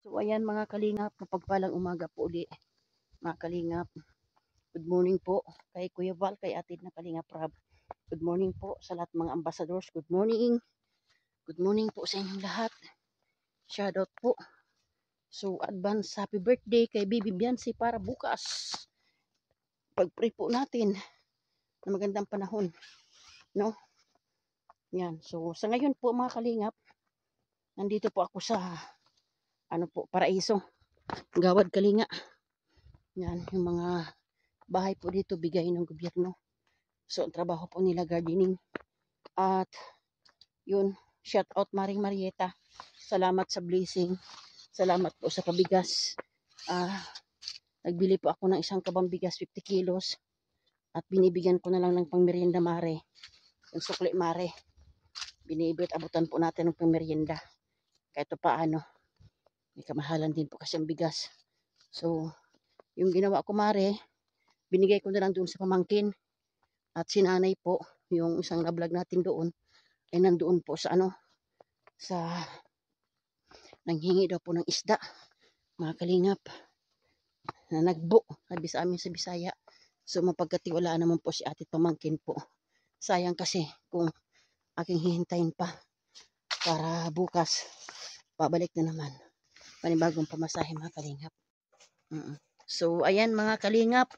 So ayan mga kalingap, mapagpalang umaga po uli mga kalingap. Good morning po kay Kuya Val, kay atid na Kalingap Rab. Good morning po sa lahat mga ambassadors. Good morning. Good morning po sa inyong lahat. Shoutout po. So advance happy birthday kay Bibi Biancy para bukas. Pag-pray po natin na magandang panahon. No? Yan. So sa ngayon po mga kalingap, nandito po ako sa Paraiso. Gawad Kalinga. Yan, yung mga bahay po dito bigay ng gobyerno. So, ang trabaho po nila gardening. At, yun, shout out Maring Marieta. Salamat sa blessing. Salamat po sa pabigas. Nagbili po ako ng isang kabang bigas, 50 kilos. At binibigyan ko na lang ng pangmerienda Mare. Yung sukli Mare. Binibigyan, abutan po natin ng pangmerienda. Kahit paano. May kamahalan din po kasi ang bigas. So, yung ginawa ko Mare, binigay ko na lang doon sa pamangkin. At si nanay po, yung isang na-vlog natin doon, ay nandoon po sa nanghingi daw po ng isda, mga kalingap, na nagbo, sabi sa amin sa Bisaya. So mapagkatiwalaan naman po si ate pamangkin po. Sayang kasi kung aking hihintayin pa para bukas, pabalik na naman. Panibagong pamasahe mga kalingap. So ayan mga kalingap.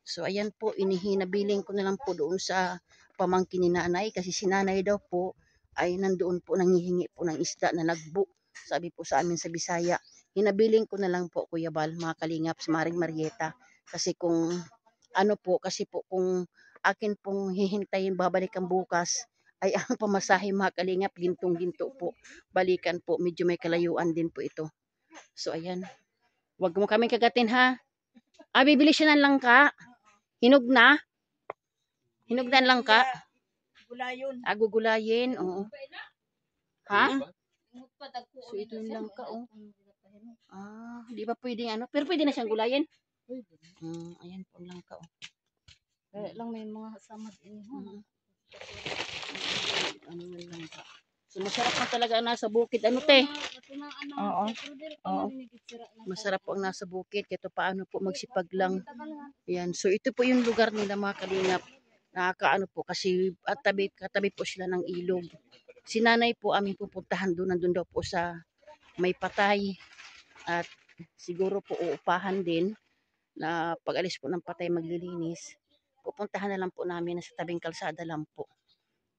So ayan po, inihinabiling ko na lang po doon sa pamangkin ni nanay kasi si nanay daw po ay nandoon po nanghihingi po ng isda na nagbo. Sabi po sa amin sa Bisaya. Hinabiling ko na lang po Kuya Bal, mga kalingap, sa Maring Marieta. Kasi kung kung akin pong hihintayin babalikan bukas ay ang pamasahe mga kalingap, gintong-ginto po. Balikan po, medyo may kalayuan din po ito. So ayan. Huwag mo kaming kagatin ha. Bibili siya ng langka. Hinog na? Hinog na lang ka? Gulayon. Gugulayin, oo. Ha? So ito yung lang ka, oh. Di ba pwedeng pero pwede na siyang gulayin? Pwede. Ayan po lang ka, oh. Kaya lang may mga samad ini. Lang ka. So masarap pa talaga ang nasa bukid. Ano te? Oo. Oo. Masarap po ang nasa bukid. Kaya paano po magsipag lang. Ayan. So ito po yung lugar nila mga kalingap. Nakakaano po kasi katabi po sila ng ilog. Si nanay po aming pupuntahan doon. Nandun daw po sa may patay. At siguro po uupahan din na pag alis po ng patay maglilinis. Pupuntahan na lang po namin sa tabing kalsada lang po.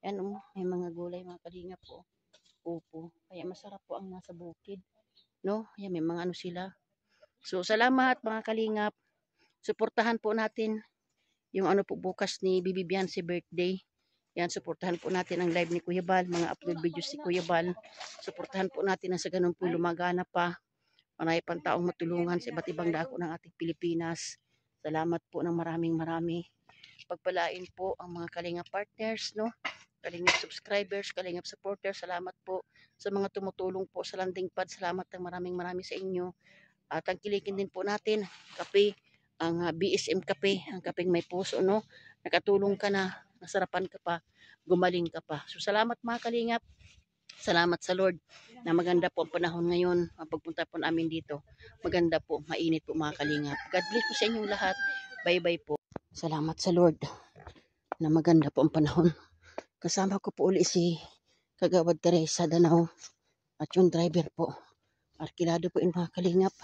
Yan may mga gulay mga kalingap po. Upo. Kaya masarap po ang nasa bukid. No? Yan may mga sila. So salamat mga kalingap. Suportahan po natin yung po bukas ni Bibi Biancy birthday. Yan, suportahan po natin ang live ni Kuya Bal, mga upload videos si Kuya Bal. Suportahan po natin na sa ganun po lumagana pa. Marami pang taong matulungan sa iba't ibang dako ng ating Pilipinas. Salamat po ng maraming. Pagpalain po ang mga Kalingap partners, no? Kalingap subscribers, Kalingap supporters. Salamat po sa mga tumutulong po sa landing pad. Salamat ng maraming sa inyo. At tangkilikin din po natin kape, ang BSM kape, ang kapeng may puso, no? Nakatulong ka na, nasarapan ka pa, gumaling ka pa. So salamat mga kalingap. Salamat sa Lord na maganda po ang panahon ngayon. Ang pagpunta po namin dito, maganda po, mainit po mga kalingap. God bless po sa inyong lahat. Bye-bye po. Salamat sa Lord na maganda po ang panahon. Kasama ko po uli si Kagawad Teresa Danao at yung driver po. Arkilado po yung mga kalingap.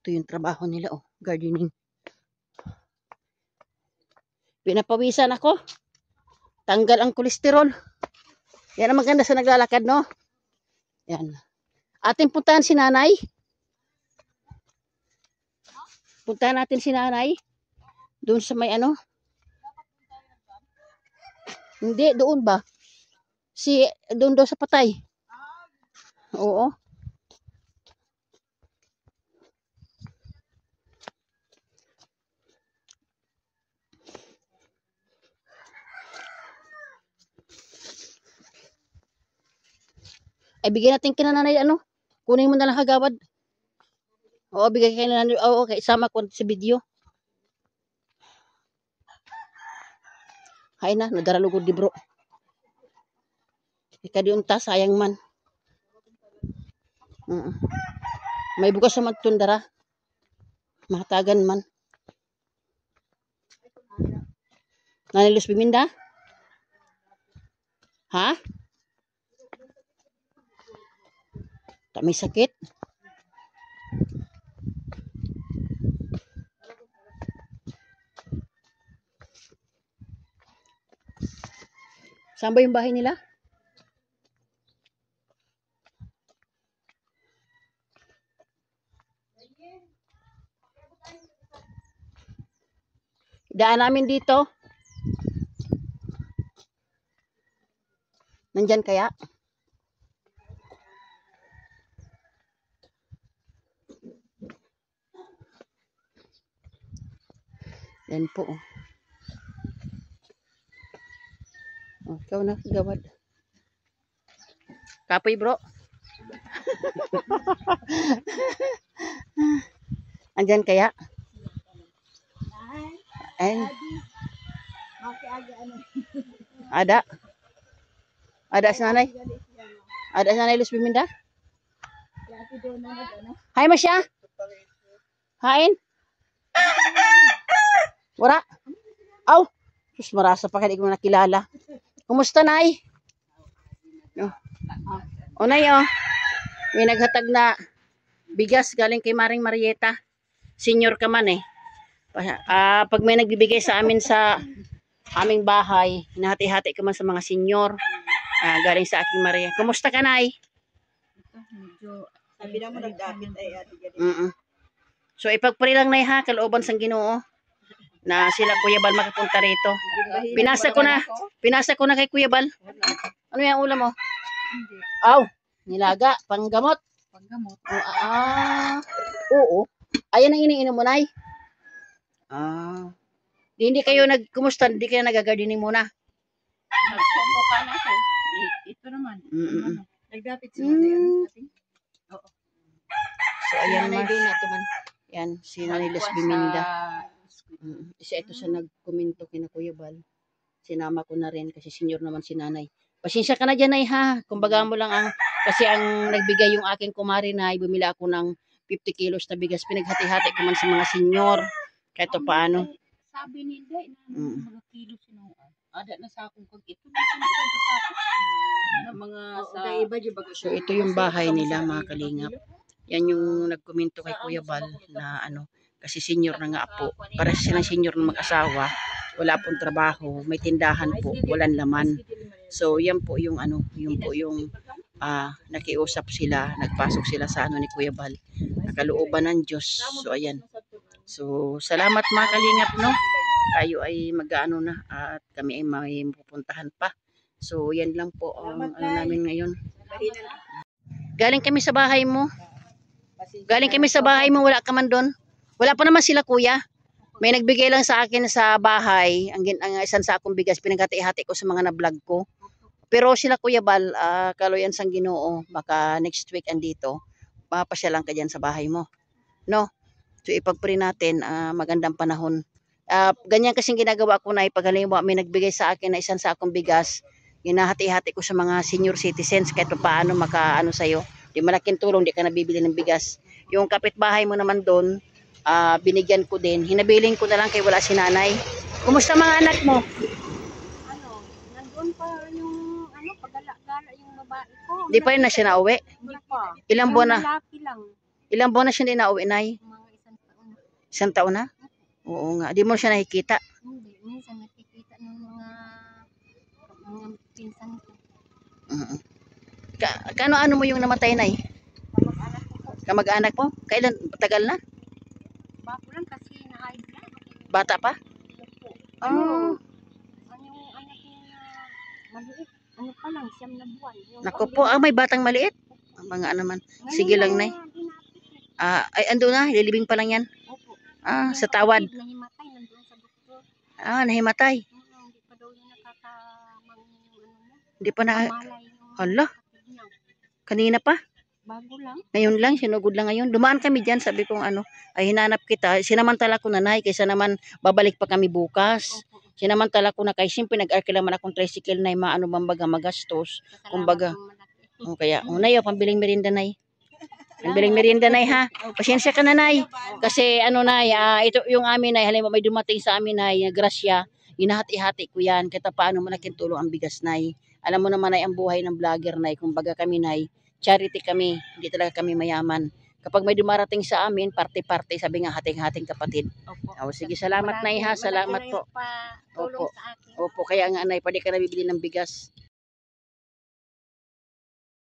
Ito yung trabaho nila, gardening. Pinapawisan ako. Tanggal ang kolesterol. Yan ang maganda sa naglalakad, no? Yan. Ating puntahan si nanay. Puntahan natin si nanay. Doon sa may Hindi, doon ba? Doon daw sa patay. Oo. Ay, bigyan natin kina nanay, kunin mo na lang Kagawad. Oo, bigay kay nanay. Oo, okay, isama ko sa video. Hay na, nadaralugod di bro. Ika di unta, sayang man. May bukas sa magtundara. Mahatagan man. Nanilos biminda? Ha? Tak may sakit? Saan ba yung bahay nila? Daan namin dito. Nandyan kaya? Yan po. Oh, ikaw na, gawad. Kapoy, bro. Andyan kaya? Ay. Ada? Ada si nanay? Ada si nanay Luz Biminda? Hai, Masya? Hain? Wala? Aw! Sus, marasa pa kaya di ko nakilala. Kumusta, Nay? O, Nay, oh. May naghatag na bigas galing kay Maring Marieta. Senior ka man, eh. Pag may nagbibigay sa amin sa aming bahay, hinahati-hati ka man sa mga senior. Galing sa aking Maria. Kumusta ka, Nay? Medyo, sabi na mo nagdapit ay ati. So, ipagpuri lang, Nay, ha, kalooban sang Ginoo na sila Kuya Bal makapunta rito. Pinasa ko na kay Kuya Bal. Ano yung ulam mo? Hindi. Aw, nilaga, panggamot. Paggamot. Oo. Ayan ang iniinom mo, Nay. Hindi kayo kumusta? Hindi kayo nag-gardening muna? Nagsopo ka na ko. Ito naman. Nagdapit si Nanay. Oo. So, ayan, Nanay doon na ito man. yan, si Nanay Luz Biminda. Isa ito sa nagkomento kina Kuya Bal. Sinama ko na rin kasi senior naman si Nanay. Pasensya ka na dyan, Nay, ha. Kumbaga mo lang kasi ang nagbigay yung aking kumari, Nay, bumili ako ng 50 kilos na bigas. Pinaghati-hati ko man sa mga senior. Kahit paano. Sabi ni Day na mga kilo sinuan. Ada na sa akong kag ito. Na mga sa iba di ba. So ito yung bahay nila, mga kalingap. Yan yung nagkomento kay Kuya Bal na kasi senior na nga po. Para silang senior na mag-asawa, wala pong trabaho, may tindahan po, walang laman. So yan po yung nakiusap sila, nagpasok sila sa ni Kuya Bal. Nakalooban ng Diyos. So ayan. So salamat mga kalingap, no. Tayo ay mag-ano na at kami ay may pupuntahan pa. So yan lang po ang namin ngayon. Galing kami sa bahay mo. Wala ka man doon. Wala pa naman sila, Kuya. May nagbigay lang sa akin sa bahay, ang isang sakong bigas, pinaghati-hati ko sa mga na-vlog ko. Pero sila, Kuya Bal, kaloyan sang Ginoo, baka next week andito, mapasya lang ka dyan sa bahay mo. No? So ipagpuri natin, magandang panahon. Ganyan kasing ginagawa ko na ipaghalimbawa may nagbigay sa akin na isang sakong bigas, ginahati-hati ko sa mga senior citizens kahit paano makaano sa'yo. Di malaking tulong, di ka nabibili ng bigas. Yung kapitbahay mo naman doon, binigyan ko din. Hinabiling ko na lang kay wala si Nanay. Kumusta mga anak mo? Nandun pa yung pagala-gala yung babae ko. Di pa rin na siya nauwi? Hindi pa. Ilang buwan na? Lalaki lang. Ilang buwan na siya hindi nauwi, Nay? Mga isang taon na. Isang taon na? Oo nga. Di mo siya nakikita? Hindi. Minsan nakikita ng mga pinsan ko. Ano mo yung namatay, Nay? Kamag-anak ko. Kamag-anak mo? Kailan? Tagal na? Bago lang kasi na-hide na. Bata pa? Ano yung anak niya na maliit? Ano pa lang, 9 na buwan. Naku po, may batang maliit. Mga naman. Sige lang, Nay. Ay, ando na. Lilibing pa lang yan. Opo. Sa tawad. Nahimatay, nandun sa doktor. Nahimatay. Hindi pa daw niya nakakamang Hindi pa na. malay yung Hala, kapatid niya. kanina pa. Bago lang. Ngayon lang, sinugod lang ngayon. Dumaan kami dyan, sabi kong ay hinanap kita. Sinamantala ko na, Nay, kaysa naman babalik pa kami bukas. Opo. Sinamantala ko na kay siyempre nag-arkila man akong tricycle, Nay, magastos. Salamat Kumbaga. ng malaki. Kaya, Nay, pambiling merinda, Nay. Pambiling merienda, Nay, ha? Pasensya ka na, Nay. Kasi, ano, Nay, ito yung amin, Nay. Halimbawa, may dumating sa amin, Nay, na grasya. Hinahati-hati ko yan. Kita paano malaking tulong ang bigas, Nay. Alam mo naman, Nay, ang buhay ng vlogger, Nay. Kumbaga kami, Nay, charity kami. Hindi talaga kami mayaman. Kapag may dumarating sa amin, parte-parte, sabi nga, hating-hating kapatid. Opo. O, sige, salamat, Nay, ha? Salamat po. Tulong Opo. sa akin. Opo, kaya nga, Nay, pwede ka nabibili ng bigas.